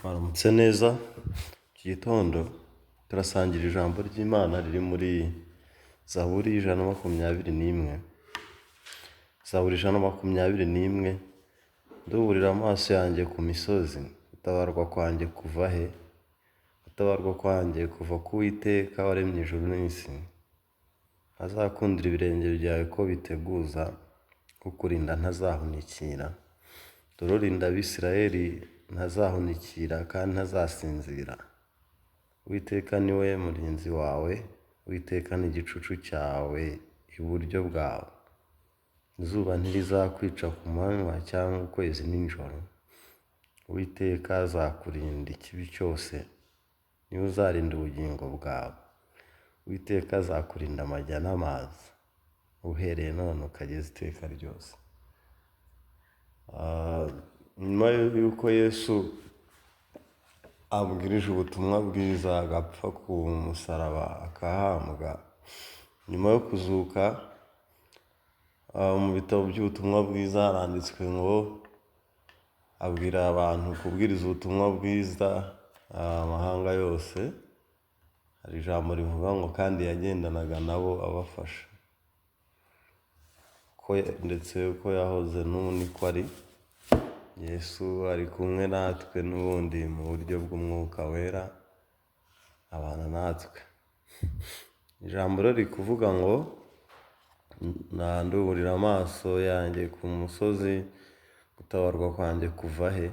Waramutse neza, iki gitondo turasangira ijambo ry'Imana riri muri Zaburi ijana na makumyabiri n'imwe. Zaburi ijana na makumyabiri n'imwe, nduburira amaso yanjye ku misozi, gutabarwa kwanjye kuva he? Gutabarwa kwanjye kuva ku Uwiteka waremye ijuru n'isi. Azakundira ibirenge byawe ko biteguza, kukurinda ntazahunikira. Dore urinda Abisirayeli ntazahunikira kandi ntazasinzira. Uwiteka ni we murinzi wawe, Uwiteka ni igicucu cyawe iburyo bwawe. Izuba ntirizakwica ku manywa cyangwa ukwezi nijoro. Uwiteka azakurinda ikibi cyose, niwe uzarinda ubugingo bwawe. Uwiteka azakurinda amajya n'amazi, uhereye none ukageza iteka ryose. Nyuma y'uko Yesu abwirije ubutumwa bwiza, agapfa ku musaraba, akahambwa, nyuma yo kuzuka, mu bitabo by'ubutumwa bwiza haranditswe ngo abwira abantu kubwiriza ubutumwa bwiza amahanga yose. Hari ijambo rivuga ngo kandi yagendanaga nabo abafasha, ndetse ko yahoze n'ubu niko ari. Yesu ari kumwe natwe n'ubundi mu buryo bw'umwuka wera, abana natwe. Ijambo rero riri kuvuga ngo nduburira amaso yanjye ku musozi, gutabarwa kwanjye kuva he?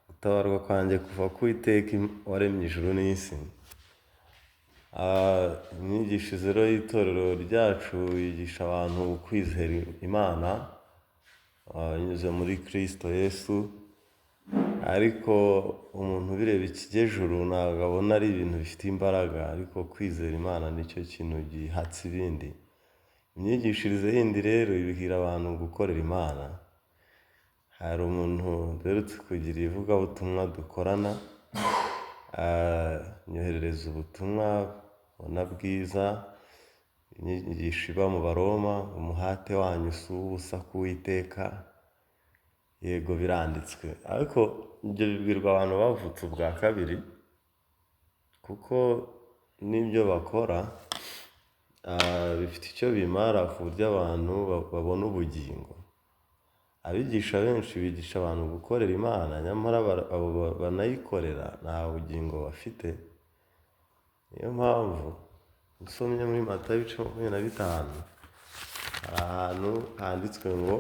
Gutabarwa kwanjye kuva ku Uwiteka waremye ijuru n'isi. Imyigishirize rero y'itorero ryacu yigisha abantu kwizera Imana binyuze muri Kristo Yesu, ariko umuntu ubireba ikijyejuru ntabwo abona ari ibintu bifite imbaraga, ariko kwizera Imana nicyo kintu gihatse ibindi. Imyigishirize yindi rero ibwira abantu gukorera Imana. Hari umuntu duherutse kugira ivugabutumwa dukorana, nyoherereza ubutumwa ubona bwiza, inyigisho iba mu Baroma, umuhate wanyu si uw'ubusa ku Uwiteka. Yego biranditswe, ariko ibyo bibwirwa abantu bavutse ubwa kabiri, kuko n'ibyo bakora bifite icyo bimara ku buryo abantu babona ubugingo. Abigisha benshi bigisha abantu gukorera Imana, nyamara abo banayikorera nta bugingo bafite. Niyo mpamvu usomye muri Matayo ibice 25, hari ahantu handitswe ngo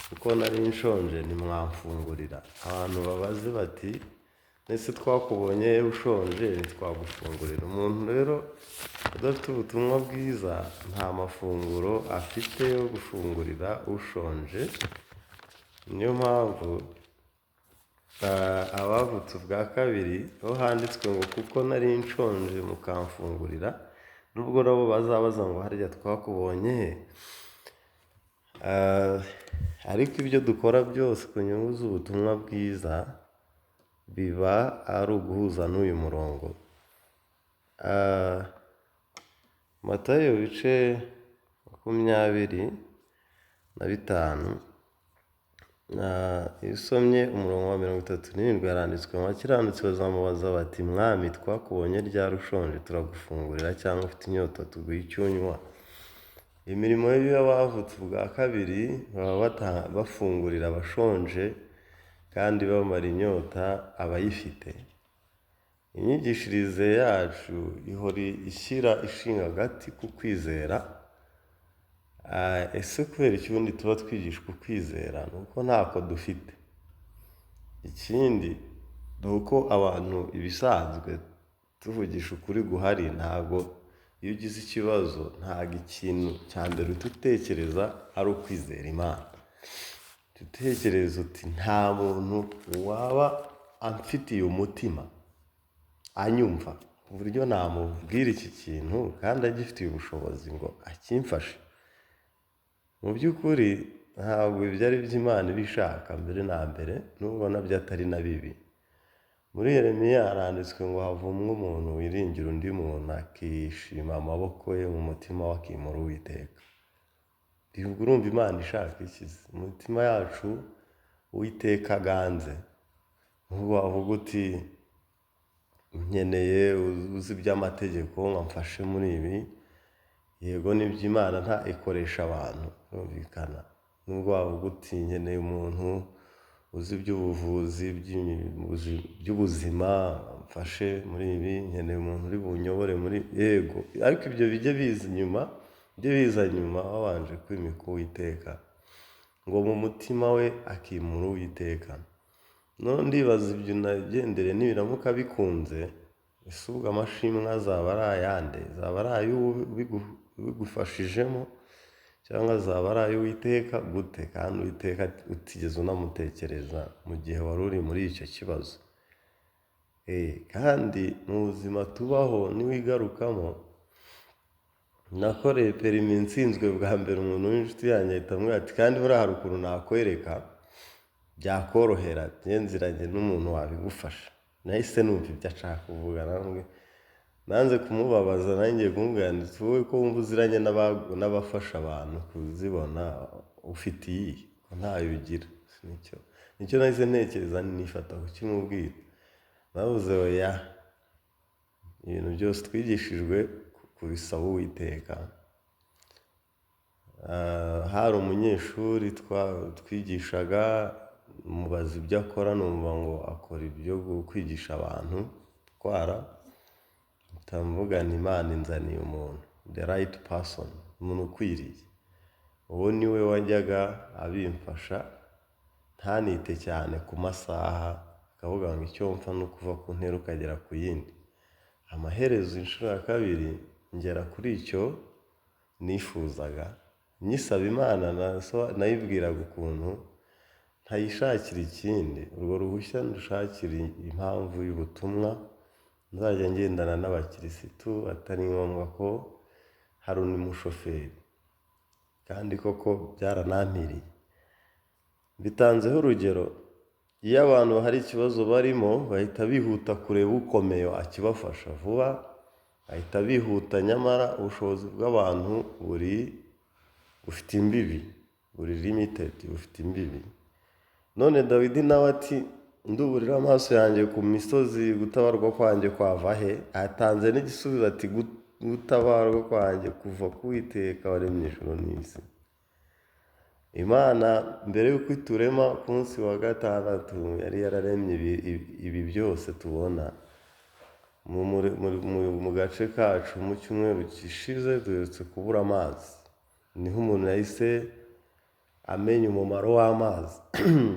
kuko nari nshonje ntimwamfungurira. Abantu babaze bati ese twakubonye ushonje ntitwagufungurira? Umuntu rero udafite ubutumwa bwiza nta mafunguro afite yo gufungurira ushonje. Niyo mpamvu abavutse ubwa kabiri ho handitswe ngo kuko nari nshonje mukamfungurira, nubwo nabo bazabaza ngo harya twakubonye he? Ariko ibyo dukora byose ku nyungu z'ubutumwa bwiza biba ari uguhuza n'uyu murongo. Matayo ibice 25, iyo usomye umurongo wa 37 yaranditswe ngo abakiranutsi bazamubaza bati mwami twakubonye ryari ushonje turagufungurira, cyangwa ufite inyota tuguhe icyo unywa? Imirimo y'abavutse ubwa kabiri baba bafungurira abashonje kandi bamara inyota abayifite. Imyigishirize yacu ihora ishinga agati ku kwizera. Ese kubera iki ubundi tuba twigishwa ukwizera? Ni uko ntako dufite. Ikindi ni uko abantu ibisanzwe tuvugisha ukuri guhari, ntabwo iyo ugize ikibazo ntabwo ikintu cya mbere uhita utekereza ari ukwizera Imana. Utekereza uti nta muntu waba amfitiye umutima anyumva ku buryo namubwira iki kintu kandi agifitiye ubushobozi ngo akimfashe. Mu by'ukuri ntabwo ibyo ari byo Imana ibishaka mbere na mbere, nubwo nabyo atari na bibi. Muri Yeremiya haranditswe ngo havumwe umuntu wiringira undi muntu akishima amaboko ye mu mutima we akimura Uwiteka. Urumva Imana ishaka iki? Umutima yacu Uwiteka aganze, nk'ubu wavuga uti nkeneye uzi iby'amategeko nkamfashe muri ibi, yego nibyo Imana nta ikoresha abantu birumvikana. Nubwo wavuga uti nkeneye umuntu uzi iby'ubuvuzi by'ubuzima mfashe muri ibi, nkeneye umuntu uri bunyobore muri yego, ariko ibyo bijye biza nyuma wabanje kwimika Uwiteka, ngo mu mutima we akimura Uwiteka. None ndibaza ibyo nagendere nibiramuka bikunze, ese ubwo amashimwe azaba ari ayande? Azaba ari ay'ubigufashijemo cyangwa azaba ari ay'Uwiteka gute? Kandi Uwiteka utigeze unamutekereza mu gihe wari uri muri icyo kibazo. Kandi mu buzima tubaho niwigarukamo, nakoreye perimi nsinzwe bwa mbere, umuntu w'inshuti yanjye ahita ambwira ati kandi buriya hari ukuntu nakwereka byakorohera, nziranye n'umuntu wabigufasha. Nahise numva ibyo ashaka kuvuga, nanze kumubabaza, nanjye kumubwira nti wowe ko wumva uziranye n'abafasha abantu kuzibona, ufite iyi ko ntayo ugira. Nicyo nahise ntekereza, nifata kukimubwira. Navuze oya, ibintu byose twigishijwe kubisaba Uwiteka. Hari umunyeshuri twigishaga, mubaza ibyo akora, numva ngo akora ibyo kwigisha abantu gutwara. Mvugana Imana inzaniye umuntu, the right person, umuntu ukwiriye. Uwo niwe wajyaga abimfasha, ntanite cyane ku masaha, akavuga ngo icyo mpfa no kuva ku ntera ukagera ku yindi. Amaherezo inshuro ya kabiri ngera kuri icyo nifuzaga, nyisaba Imana, nayibwiraga ukuntu ntayishakira ikindi, urwo ruhushya ndushakira impamvu y'ubutumwa, nzajya ngendana n'abakirisitu atari ngombwa ko hari undi mushoferi. Kandi koko byaranampiriye. Bitanzeho urugero, iyo abantu hari ikibazo barimo bahita bihuta kureba ukomeye akibafasha vuba, bahita bihuta, nyamara ubushobozi bw'abantu bufite imbibi, buri limited, bufite imbibi. None Dawidi nawe ati nduburira amaso yanjye ku misozi, gutabarwa kwanjye kwava he? Atanze n'igisubizo ati gutabarwa kwanjye kuva ku Uwiteka waremye ijuru n'isi. Imana mbere y'uko iturema ku munsi wa gatandatu yari yararemye ibi byose tubona. Mu gace kacu mu cyumweru gishize duherutse kubura amazi, niho umuntu yahise amenya umumaro w'amazi.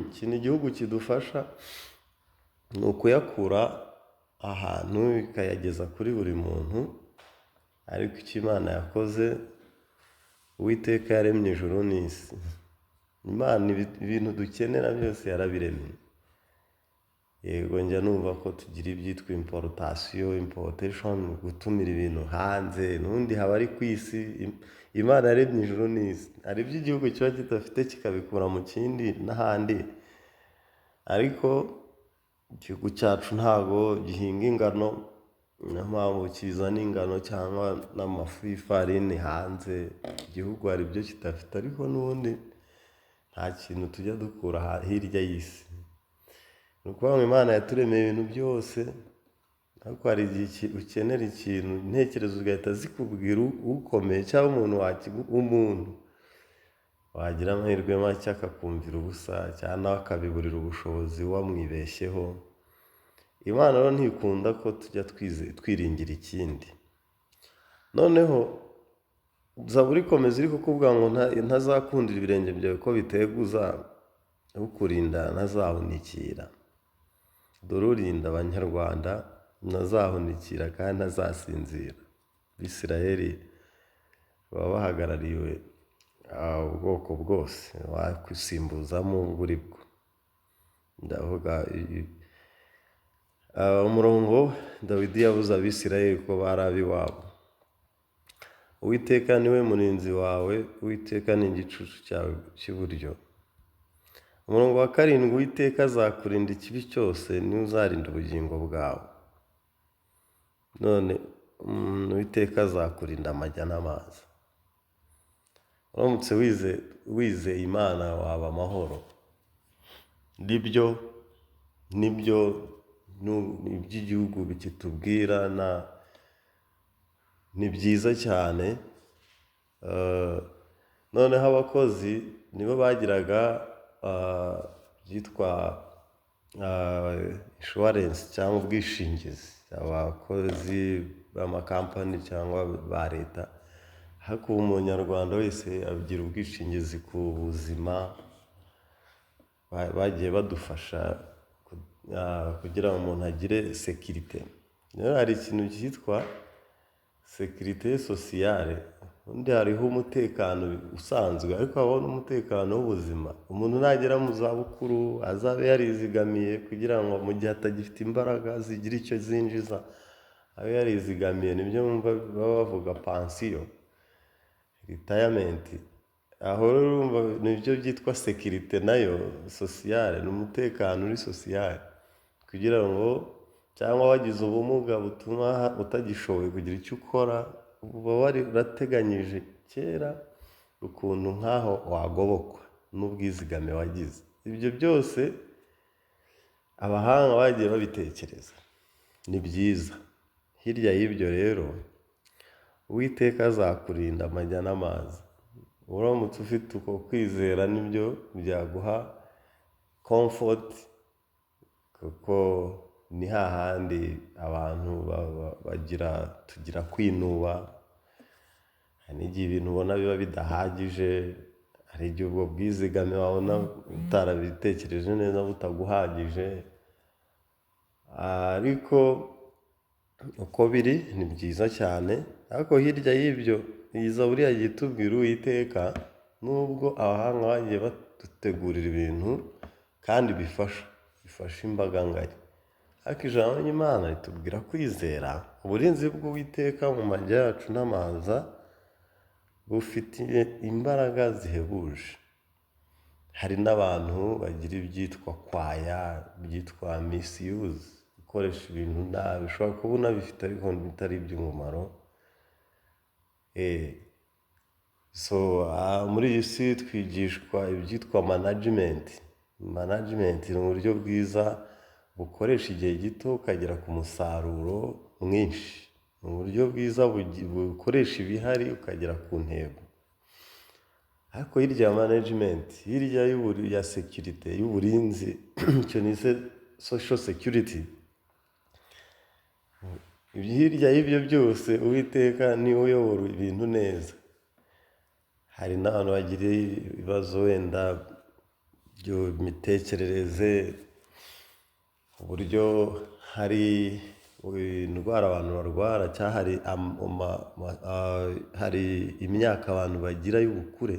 Ikintu igihugu kidufasha ni ukuyakura ahantu ikayageza kuri buri muntu, ariko icyo Imana yakoze, Uwiteka yaremye ijuru n'isi. Imana ibintu dukenera byose yarabiremye. Yego njya numva ko tugira ibyitwa importation, gutumira ibintu hanze, n'undi haba ari ku isi. Imana yaremye ijuru n'isi. Hari ibyo igihugu kiba kidafite kikabikura mu kindi n'ahandi, ariko igihugu cyacu ntago gihinga ingano, niyo mpamvu kizana ingano cyangwa n'amafu y'ifarini hanze. Igihugu hari ibyo kidafite, ariko n'ubundi nta kintu tujya dukura hirya y'isi. Ni ukuvuga ngo Imana yaturemeye ibintu byose, ariko hari igihe ukenera ikintu, intekerezo ugahita zikubwira ukomeye cyangwa umuntu wagira amahirwe make akakumvira ubusa, cyangwa nawe akabiburira ubushobozi wamwibeshyeho. Imana rero ntikunda ko tujya twiringira ikindi. Noneho Zaburi ikomeza iri kukuvuga ngo ntazakundira ibirenge byawe ko biteguza, ukurinda ntazahunikira. Dore urinda Abanyarwanda ntazahunikira kandi ntazasinzira. Abisirayeli baba bahagarariwe ubwoko bwose wakwisimbuzamo buri bwo. Ndavuga umurongo Dawidi yavuze Abisirayeli ko bari ab'iwabo. Uwiteka niwe murinzi wawe, Uwiteka ni igicucu cyawe cy'iburyo. Umurongo wa 7, Uwiteka azakurinda ikibi cyose, niwe uzarinda ubugingo bwawe. None Uwiteka azakurinda amajya n'amazi. Uramutse wizeye Imana waba amahoro. Nibyo nibyo iby'igihugu kitubwira ni byiza cyane. Noneho abakozi nibo bagiraga byitwa insurance cyangwa ubwishingizi, abakozi b'amakampani cyangwa ba leta. Ariko ubu umunyarwanda wese agira ubwishingizi ku buzima, bagiye badufasha kugira ngo umuntu agire sekirite. Rero hari ikintu cyitwa sekirite sosiyale, undi hariho umutekano usanzwe, ariko habaho n'umutekano w'ubuzima. Umuntu nagera mu zabukuru azabe yarizigamiye kugira ngo mu gihe atagifite imbaraga zigira icyo zinjiza abe yarizigamiye. Nibyo baba bavuga pansiyo, ritayamenti. Aho rero urumva nibyo byitwa sekirite nayo sosiyale, ni umutekano uri sosiyale, kugira ngo cyangwa wagize ubumuga butuma utagishoboye kugira icyo ukora, uba warateganyije kera ukuntu nk'aho wagobokwa n'ubwizigame wagize. Ibyo byose abahanga bagiye babitekereza, ni byiza. Hirya y'ibyo rero, Uwiteka azakurinda amajya n'amazi. Uramutse ufite uko kwizera, nibyo byaguha komfoti, kuko ni hahandi abantu tugira kwinuba. Hari n'igihe ibintu ubona biba bidahagije, hari igihe ubwo bwizigame wabona utarabitekereje neza butaguhagije. Ariko uko biri ni byiza cyane. Ariko hirya y'ibyo, iyi Zaburi yagiye itubwira Uwiteka, nubwo abahanga bagiye badutegurira ibintu kandi bifasha imbaga ngari, ariko ijambo ry'Imana ritubwira kwizera uburinzi bw'Uwiteka mu majya yacu n'amaza bufitiye imbaraga zihebuje. Hari n'abantu bagira ibyitwa kwaya, byitwa misiyuzi, gukoresha ibintu nabi. Ushobora kuba unabifite ariko bitari iby'umumaro. Muri iyi si twigishwa ibyitwa manajimenti. Manajimenti ni uburyo bwiza bukoresha igihe gito ukagera ku musaruro mwinshi. Ni uburyo bwiza bukoresha ibihari ukagera ku ntego. Ariko hirya ya manajimenti, hirya ya sekirite y'uburinzi, icyo ni social security, hirya y'ibyo byose Uwiteka niwe uyobora ibintu neza. Hari n'abantu bagira ibibazo wenda by'imitekerereze, uburyo hari indwara abantu barwara, cyangwa hari imyaka abantu bagira y'ubukure,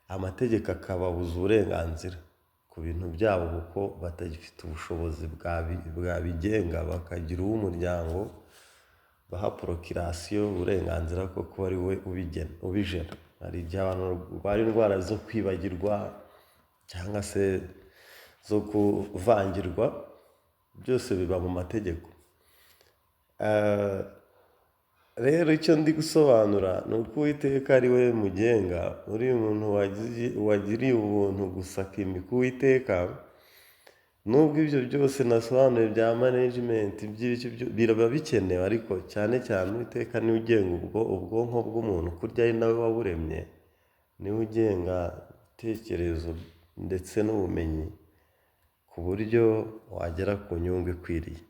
amategeko akababuza uburenganzira ku bintu byabo kuko batagifite ubushobozi bwabigenga. Bakagira uw'umuryango baha porokirasiyo, uburenganzira ko kuba ari we ubijena. Hari igihe abantu barwara indwara zo kwibagirwa cyangwa se zo kuvangirwa, byose biba mu mategeko. Rero icyo ndi gusobanura ni uko Uwiteka ari we mugenga. Uri umuntu wagiriye ubuntu gusa akimika Uwiteka, nubwo ibyo byose nasobanuye bya manajimenti biraba bikenewe, ariko cyane cyane Uwiteka niwe ugenga ubwonko bw'umuntu, kurya ari nawe waburemye. Niwe ugenga ibitekerezo ndetse n'ubumenyi ku buryo wagera ku nyungu ikwiriye.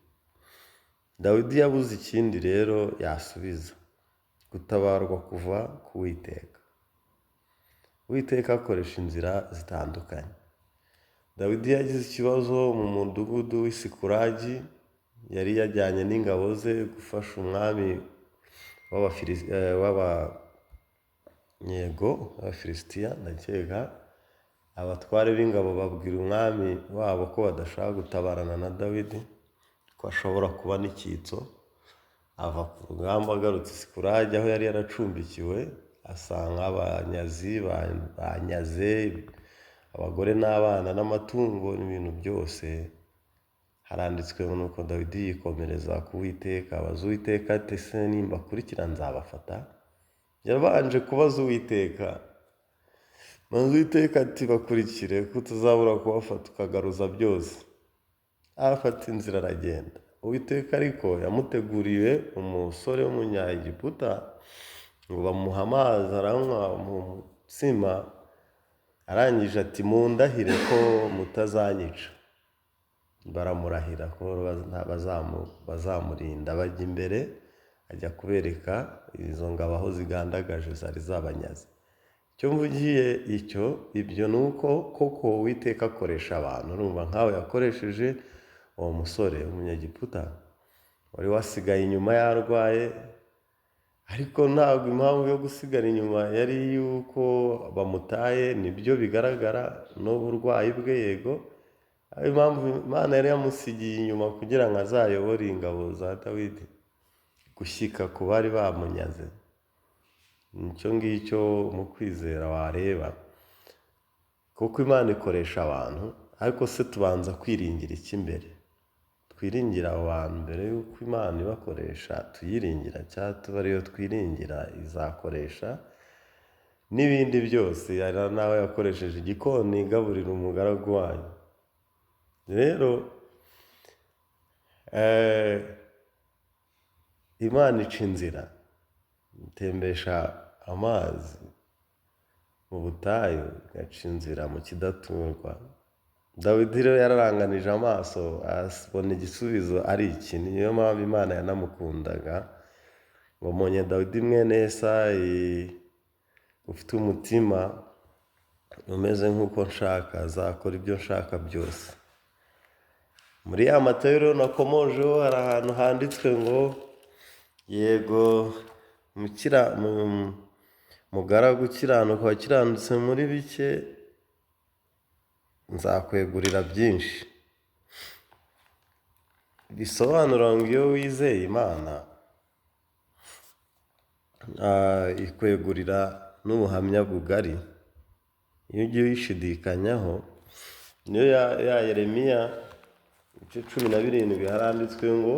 Dawidi yabuze ikindi rero yasubiza: gutabarwa kuva ku Uwiteka. Uwiteka akoresha inzira zitandukanye. Dawidi yagize ikibazo mu mudugudu w'i Sikulagi. Yari yajyanye n'ingabo ze gufasha umwami w'Abafilisitiya, ndakeka. Abatware b'ingabo babwira umwami wabo ko badashaka gutabarana na Dawidi, ko ashobora kuba n'icyitso. Ava ku rugamba agarutse i Sikulagi, aho yari yaracumbikiwe, asanga abanyazi banyaze abagore n'abana n'amatungo n'ibintu byose. Haranditswe ngo nuko Dawidi yikomereza ku Uwiteka, abaza Uwiteka ati: ese nimbakurikira nzabafata? Yabanje kubaza Uwiteka, maze Uwiteka ati: bakurikire, ko utazabura kubafata ukagaruza byose. afata inzira aragenda. Uwiteka ariko yamuteguriye umusore w'umunyagiputa ngo bamuha amazi aranywa mu mutsima, arangije ati mundahire ko mutazanyica. Baramurahira ko bazamurinda. Bajya imbere ajya kubereka izo ngabo aho zigandagaje zari zabanyaze. Icyo mvugiye ibyo ni uko koko Uwiteka akoresha abantu. Urumva nkawe yakoresheje uwo musore w'umunyagiputa wari wasigaye inyuma yarwaye, ariko ntabwo impamvu yo gusigara inyuma yari yuko bamutaye, nibyo bigaragara n'uburwayi bwe, yego. Impamvu Imana yari yamusigiye inyuma kugira ngo azayobore ingabo za Dawidi gushyika ku bari bamunyaze. Nicyo ngicyo mu kwizera wareba, kuko Imana ikoresha abantu, ariko se tubanza kwiringira iki mbere? Twiringira abo bantu mbere y'uko Imana ibakoresha tuyiringira, cyangwa tuba ariyo twiringira izakoresha n'ibindi byose. Hari n'aho yakoresheje igikoni igaburira umugaragu wayo. Rero Imana ica inzira, itembesha amazi mu butayu, igaca inzira mu kidaturwa. Dawidi rero yararanganije amaso abona igisubizo ari iki. Niyo mpamvu Imana yanamukundaga, ngo mbonye Dawidi mwene Yesayi ufite umutima umeze nk'uko nshaka, azakora ibyo nshaka byose. Muri ya Matayo rero nakomojeho hari ahantu handitswe ngo yego mugaragu ukiranuka wakiranutse muri bike, nzakwegurira byinshi. Bisobanura ngo iyo wizeye Imana ikwegurira n'ubuhamya bugari. Iyo ugiye uyishidikanyaho, niyo ya Yeremiya ibice 17 haranditswe ngo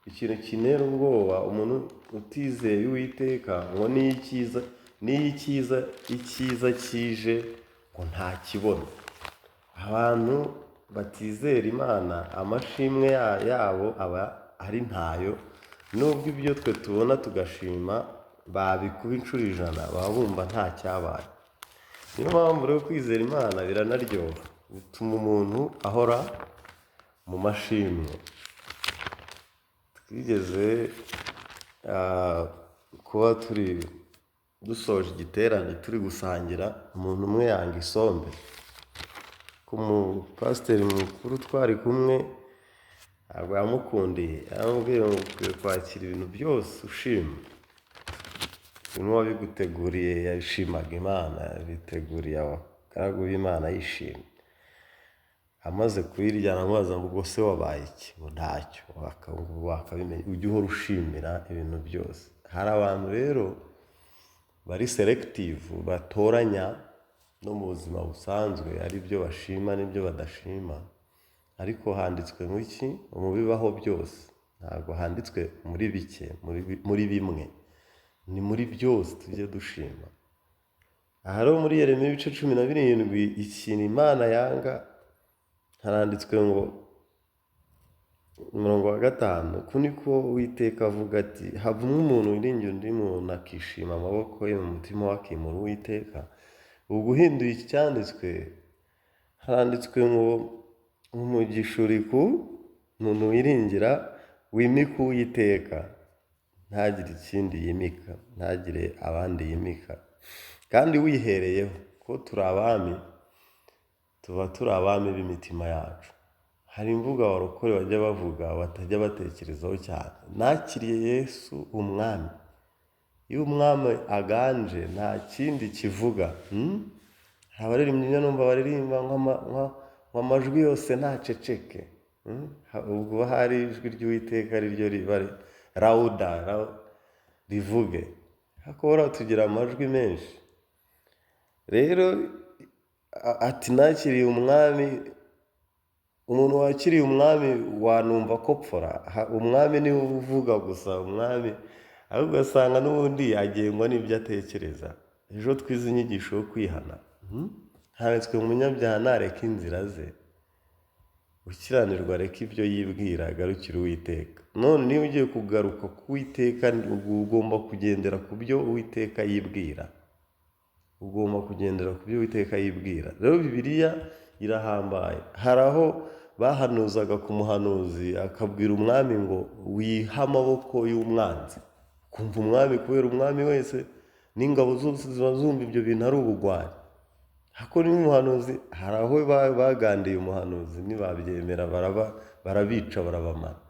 ikintu kinera ubwoba umuntu utizeye Uwiteka ngo icyiza kije ngo ntakibona. Abantu batizera Imana amashimwe yabo aba ari ntayo, nubwo ibyo twe tubona tugashima babikuba inshuro 100 baba bumva nta cyabaye. Niyo mpamvu rero kwizera Imana biranaryoha, bituma umuntu ahora mu mashimwe. Twigeze kuba dusoje igiterane turi gusangira, umuntu umwe yanga isombe. Ku mupasiteri mukuru twari kumwe ntabwo yamukundiye, yaramubwiye ngo ukwiye kwakira ibintu byose ushima. N'uwabiguteguriye yashimaga Imana, yabiteguriye abagaragu b'Imana yishimye. Amaze kuyirya aramubaza ngo ubwo se wabaye iki? Ngo ntacyo. Wakabimenya, ujye uhora ushimira ibintu byose. Hari abantu rero bari selective, batoranya no mu buzima busanzwe ari byo bashima n'ibyo badashima. Ariko handitswe ngo iki? Mu bibaho byose. Ntabwo handitswe muri bike, muri bimwe. Ni muri byose tujye dushima. Aha rero muri Yeremiya ibice 17 ikintu Imana yanga haranditswe ngo umurongo wa 5, ko niko Uwiteka avuga ati havumwe umuntu wiringiye undi muntu akishima amaboko ye mu mutima we akimura Uwiteka. Ubu guhinduye iki cyanditswe, haranditswe ngo umugisha uri ku muntu wiringira wimika Uwiteka, ntagire ikindi yimika, ntagire abandi yimika, kandi wihereyeho ko turi abami, tuba turi abami b'imitima yacu. Hari imvugo abarokore bajya bavuga batajya batekerezaho cyane. Nakiriye Yesu umwami. Iyo umwami aganje nta kindi kivuga. Abaririmbyi numva baririmba nk'amajwi yose ntaceceke. Ubwo hari ijwi ry'Uwiteka ariryo riba rauda rivuge. Hakora tugira amajwi menshi. Rero ati nakiriye umwami. Umuntu wakiriye umwami wanumva ko pfora. Umwami niwe uvuga gusa, umwami ahubwo ugasanga n'ubundi agengwa n'ibyo atekereza. Ejo twize inyigisho yo kwihana. Handitswe umunyabyaha nareka inzira ze ukiranirwa areka ibyo yibwira agarukire Uwiteka. None niba ugiye kugaruka ku Uwiteka, ugomba kugendera ku byo Uwiteka yibwira. Ugomba kugendera ku byo Uwiteka yibwira. Rero Bibiliya irahambaye. Hari aho bahanuzaga ku muhanuzi akabwira umwami ngo wiha amaboko y'umwanzi. Kumva umwami, kubera umwami wese n'ingabo zose ziba zumva ibyo bintu ari ubugwari. Hako n'umuhanuzi, hari aho bagandiye umuhanuzi ntibabyemera, barabica barabamara.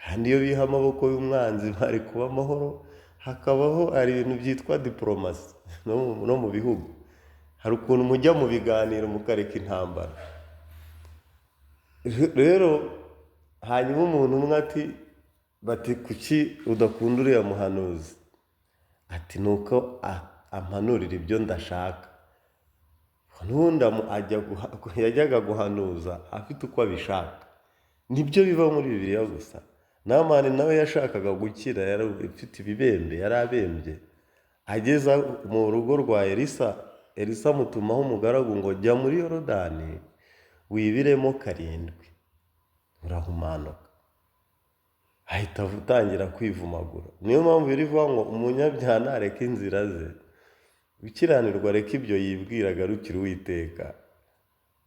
Kandi iyo biha amaboko y'umwanzi bari kuba amahoro. Hakabaho ari ibintu byitwa diplomasi no mu bihugu. Hari ukuntu mujya mu biganiro mukareka intambara. Rero hanyuma umuntu umwe ati, bati kuki udakunda uriya muhanuzi? Ati nuko ampanurira ibyo ndashaka. N'ubundi yajyaga guhanuza afite uko abishaka. Nibyo biva muri Bibiliya gusa. Namani nawe yashakaga gukira, yari afite ibibembe, yari abembye. Ageza mu rugo rwa Elisa amutumaho umugaragu ngo jya muri Yorodani wibiremo 7 urahumanuka. Ahita atangira kwivumagura. Niyo mpamvu birivuga ngo umunyabyaha ntareke inzira ze, ukiranirwa areka ibyo yibwira agarukire Uwiteka.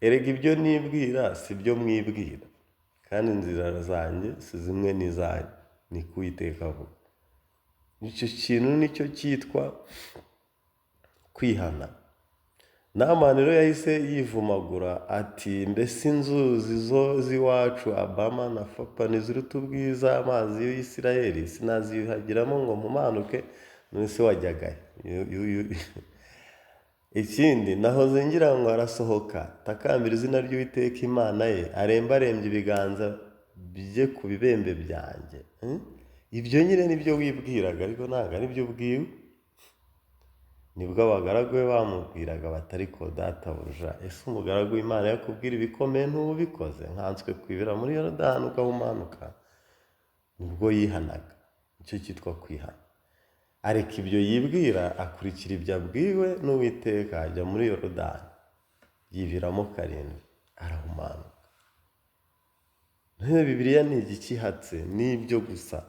Erega ibyo nibwira si byo mwibwira, kandi inzira zanjye si zimwe n'izanyu, ni ko Uwiteka avuga. Icyo kintu nicyo cyitwa kwihana. Namani rero yahise yivumagura ati, mbese inzuzi zo z'iwacu Abama na Fapa ntiziruta ubwiza amazi y'Isirayeli? Sinaziyuhagiramo ngo mumanuke? None se wajyagahe? Ikindi nahoze ngira ngo arasohoka takambira izina ry'Uwiteka Imana ye, arembarembye ibiganza bye ku bibembe byanjye. Ibyo nyine nibyo wibwiraga, ariko ntabwo ari byo ubwiwe. Nibwo abagaragu be bamubwiraga batari ko databuja, ese umugaragu w'Imana yakubwira ibikomeye ntubikoze, nkanswe kwibira muri Yorodani ukahumanuka? Nibwo yihanaga. Icyo cyitwa kwihana. Areka ibyo yibwira, akurikira ibyo abwiwe n'Uwiteka, ajya muri Yorodani yiviramo 7 arahumanuka. Bibiliya ni igikihatse, ni ibyo gusa.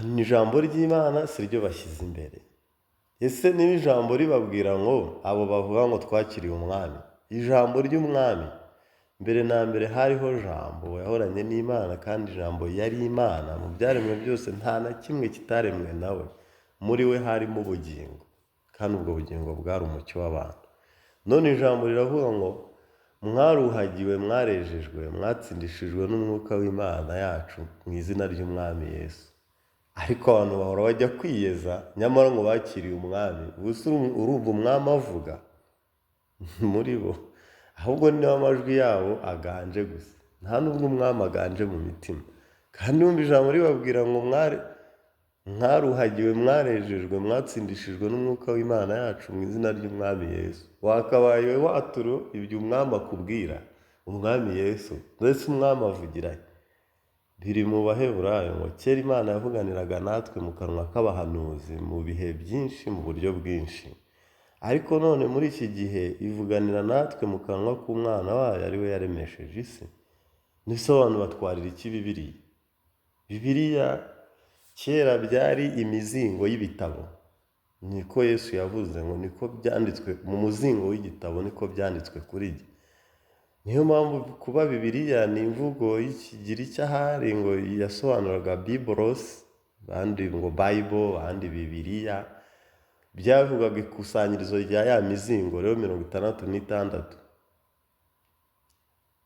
Ni ijambo ry'Imana, si ryo bashyize imbere. Ese niba ijambo ribabwira ngo abo bavuga ngo twakiriye umwami, ijambo ry'umwami mbere na mbere hariho jambo, yahoranye n'Imana, kandi ijambo yari Imana. Mu byaremwe byose nta na kimwe kitaremwe nawe. Muri we harimo ubugingo, kandi ubwo bugingo bwari umucyo w'abantu. None ijambo riravuga ngo mwaruhagiwe, mwarejejwe, mwatsindishijwe n'umwuka w'Imana yacu mu izina ry'umwami Yesu. Ariko abantu bahora bajya kwiyeza, nyamara ngo bakiriye umwami. Gusa urumva umwami avuga muri bo, ahubwo niba amajwi yabo aganje gusa, nta n'ubwo umwami aganje mu mitima. Kandi wumva ijambo ribabwira ngo mwaruhagiwe, mwarejejwe, mwatsindishijwe n'umwuka w'Imana yacu mu izina ry'umwami Yesu. Wakabaye watura ibyo umwami akubwira, umwami Yesu. Mbese umwami avugira biri mu Baheburayo ngo kera Imana yavuganiraga natwe mu kanwa k'abahanuzi mu bihe byinshi, mu buryo bwinshi. Ariko none muri iki gihe ivuganira natwe mu kanwa k'umwana wayo, ari we yaremesheje isi. Nisobanura batwarira iki Bibiliya? Bibiliya kera byari imizingo y'ibitabo. Niko Yesu yavuze ngo niko byanditswe mu muzingo w'igitabo, niko byanditswe kuri jye. Niyo mpamvu kuba Bibiliya ni imvugo y'Ikigiriki ahari ngo yasobanuraga Biblos, bandi ngo Bible, bandi Bibiliya. Byavugaga ikusanyirizo rya ya mizingo rero 66.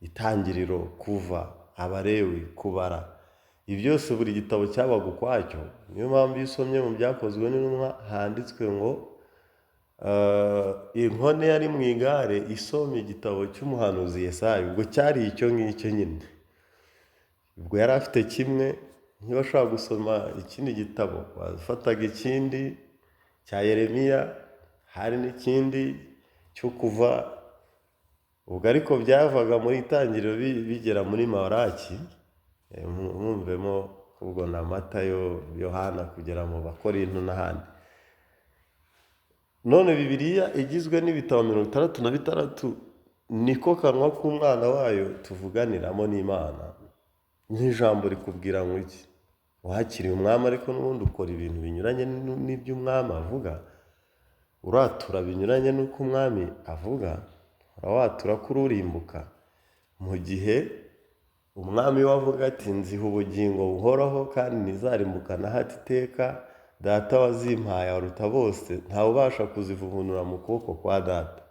Itangiriro, Kuva, Abalewi, Kubara. Ibi byose buri gitabo cyabaga ukwacyo. Niyo mpamvu iyo usomye mu byakozwe n'intumwa handitswe ngo inkone yari mu igare isomye igitabo cy'umuhanuzi Yesaya. Ubwo cyari icyo ngicyo nyine. Ubwo yari afite kimwe, niba ashobora gusoma ikindi gitabo wafataga ikindi cya Yeremiya, hari n'ikindi cyo Kuva. Ubwo ariko byavaga muri Itangiriro bigera muri Malaki, mwumvemo ubwo na Matayo, Yohana, kugera mu Bakorinto n'ahandi. None Bibiliya igizwe n'ibitabo 66 niko kanwa k'umwana wayo tuvuganiramo n'Imana. Nk'ijambo rikubwira ngo iki? Wakiriye umwami ariko n'ubundi ukora ibintu binyuranye n'ibyo umwami avuga, uratura binyuranye n'uko umwami avuga, urawatura ko ururimbuka. Mu gihe umwami we avuga ati nziha ubugingo buhoraho kandi ntizarimbuka na hato iteka, data wazimpaye aruta bose, ntawe ubasha kuzivubunura mu kuboko kwa data.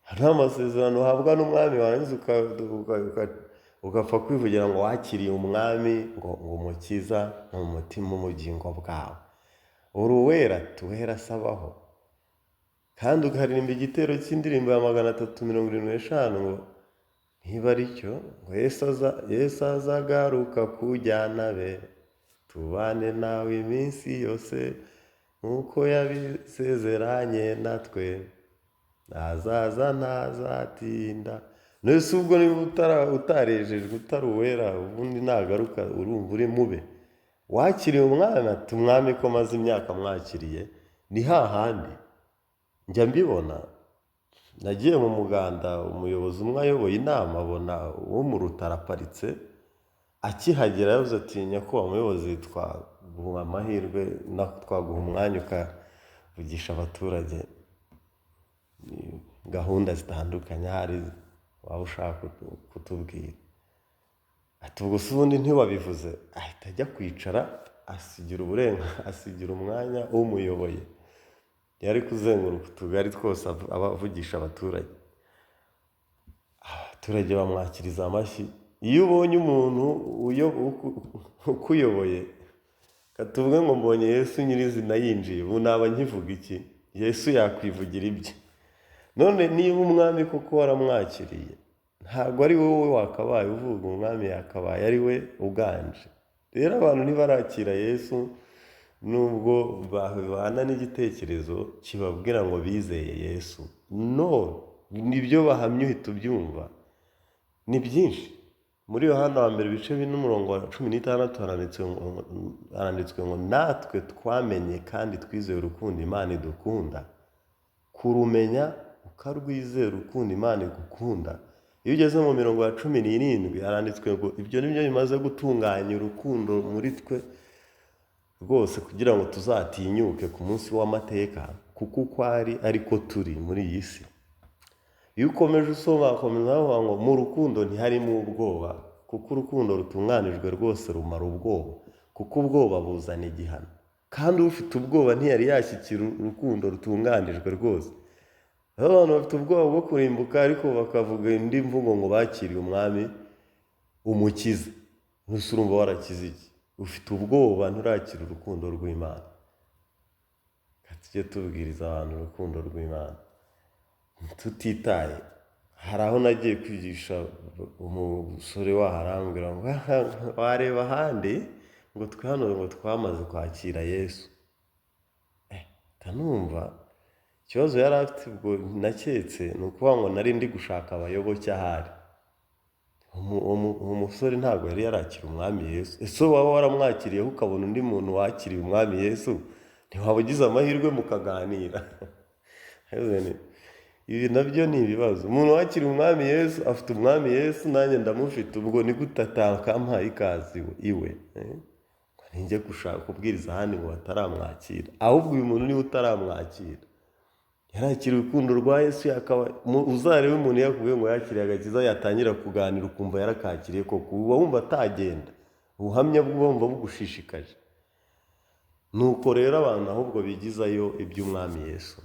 Hari amasezerano uhabwa n'umwami warangiza ugapfa kwivugira ngo wakiriye umwami ngo umukiza mu mutima ubugingo bwawe. Uri uwera tuwera asabaho. Kandi ukaririmba igitero cy'indirimbo ya 375 ngo niba ari cyo ngo Yesu azagaruka kujyana be, tubane nawe iminsi yose nk'uko yabisezeranye natwe, ntazaza ntazatinda. Nese ubwo niba utarejejwe utari uwera, ubundi nagaruka urumva uri mube. Wakiriye umwami ati umwami ko maze imyaka mwakiriye, ni hahandi njya mbibona. Nagiye mu muganda, umuyobozi umwe ayoboye inama abona uwo mu Rutare aparitse, akihagera yavuze ati nyakubahwa umuyobozi, twaguha amahirwe twaguha umwanya ukavugisha abaturage gahunda zitandukanye hari waba ushaka kutubwira. Ati ubwo se ubundi ntiwabivuze? Ahita ajya kwicara asigira umwanya umuyoboye. Yari kuzenguruka utugari twose abavugisha abaturage. Abaturage bamwakiriza amashyi. Iyo ubonye umuntu ukuyoboye, katuvuge ngo mbonye Yesu nyirizina yinjiye, ubu naba nkivuga iki? Yesu yakwivugira ibye. None niba umwami koko waramwakiriye, ntabwo ari wowe wakabaye uvuga, umwami yakabaye ari we uganje. Rero abantu ntibarakira Yesu nubwo babana n'igitekerezo kibabwira ngo bizeye Yesu. No, nibyo bahamya uhita ubyumva. Ni byinshi. Muri Yohana wa mbere ibice 4:16 haranditswe ngo natwe twamenye kandi twizeye urukundo Imana idukunda. Kurumenya ukarwizera urukundo Imana igukunda. Iyo ugeze mu 17 haranditswe ngo ibyo nibyo bimaze gutunganya urukundo muri twe rwose, kugira ngo tuzatinyuke ku munsi w'amateka, kuko uko ariko turi muri iyi si. Iyo ukomeje usoma akomeza avuga ngo mu rukundo ntiharimo ubwoba, kuko urukundo rutunganijwe rwose rumara ubwoba, kuko ubwoba buzana igihano. Kandi ufite ubwoba ntiyari yashyikira urukundo rutunganijwe rwose. Abantu bafite ubwoba bwo kurimbuka ariko bakavuga indi mvugo ngo bakiriye umwami umukiza. Nuse urumva warakize iki? Ufite ubwoba nturakira urukundo rw'Imana. Tujye tubwiriza abantu urukundo rw'Imana tutitaye. Hari aho nagiye kwigisha umusore waharambwira ngo wareba ahandi ngo hano ngo twamaze kwakira Yesu. Tanumva ikibazo yari afite ubwo naketse ni ukuvuga ngo nari ndi gushaka abayoboke ahari. Umusore ntabwo yari yarakira umwami Yesu. Ese waba waramwakiriyeho ukabona undi muntu wakiriye umwami Yesu, ntiwaba ugize amahirwe mukaganira? Ibi nabyo ni ibibazo. Umuntu wakiriye umwami Yesu afite umwami Yesu, nanjye ndamufite, ubwo ni gute atakampaye ikazi iwe? Ninjye gushaka kubwiriza ahandi ngo bataramwakira. Ahubwo uyu muntu niba utaramwakira, yarakira urukundo rwa Yesu, uzarebe umuntu yakubwiye ngo yakiriye agakiza, yatangira kuganira ukumva yarakakiriye koko, uba wumva atagenda, ubuhamya bw'ubumva bugushishikaje. Nuko rero abantu ahubwo bigizayo iby'umwami Yesu,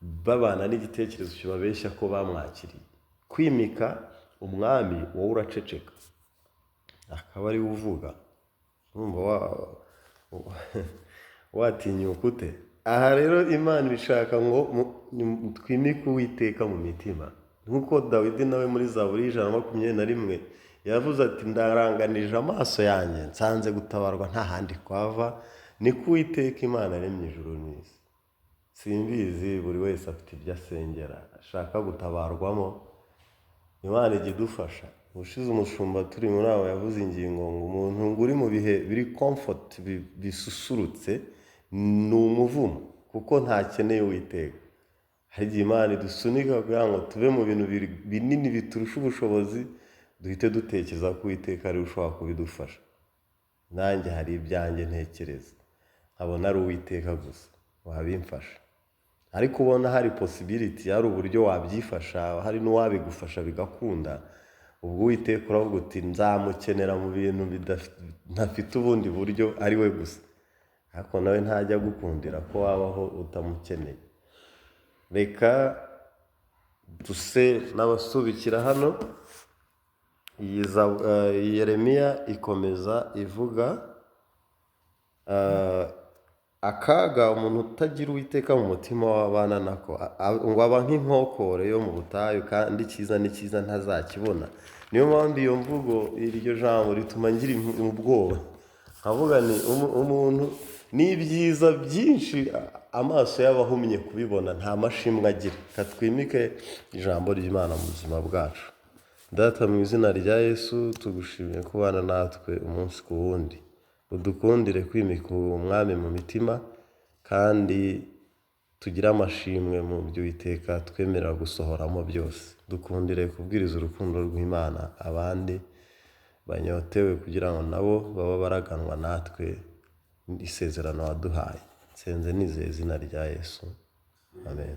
babana n'igitekerezo kibabeshya ko bamwakiriye. Kwimika umwami wowe uraceceka, akaba ari we uvuga. Watinyuka ute? Aha rero Imana ishaka ngo twimike Uwiteka mu mitima. Nk'uko Dawidi nawe muri Zaburi 121 yavuze ati ndaranganije amaso yanjye nsanze gutabarwa nta handi kwava, ni ko Uwiteka Imana yaremye ijuru n'isi. Simbizi, buri wese afite ibyo asengera ashaka gutabarwamo. Imana ijya idufasha. Ubushize umushumba turi muri abo yavuze ingingo ngo umuntu uri mu bihe biri comfort bisusurutse ni umuvumo, kuko ntakeneye Uwiteka. hari igihe Imana idusunika kugira ngo tuve mu bintu binini biturusha ubushobozi, duhite dutekereza ko Uwiteka ariwe ushobora kubidufasha. Nanjye hari ibyanjye ntekereza, nkabona ari Uwiteka gusa wabimfasha. Ariko ubona hari possibility, hari uburyo wabyifasha, hari n'uwabigufasha bigakunda, ubwo Uwiteka uravuga uti nzamukenera mu bintu ntafite ubundi buryo ari we gusa. Ariko nawe ntajya gukundira ko wabaho utamukeneye. Reka duse n'abasubikira hano. Iyi Yeremiya ikomeza ivuga akaga umuntu utagira Uwiteka mu mutima w'abana nako, ngo aba nk'inkokore yo mu butayu, kandi icyiza n'ikiza ntazakibona. Niyo mpamvu iyo mvugo, iryo jambo rituma ngira ubwoba, nkavuga ni umuntu n'ibyiza byinshi amaso y'abahumye kubibona nta mashimwe agira. Katwimike ijambo ry'Imana mu buzima bwacu. Data, mu izina rya Yesu tugushimiye kubana natwe umunsi ku wundi. Udukundire kwimika umwami mu mitima, kandi tugire amashimwe mu byo Uwiteka twemerera gusohoramo byose. Dukundire kubwiriza urukundo rw'Imana abandi banyotewe, kugira ngo nabo baba baraganwa natwe isezerano waduhaye. Nsenze nizeye izina rya Yesu. Amen.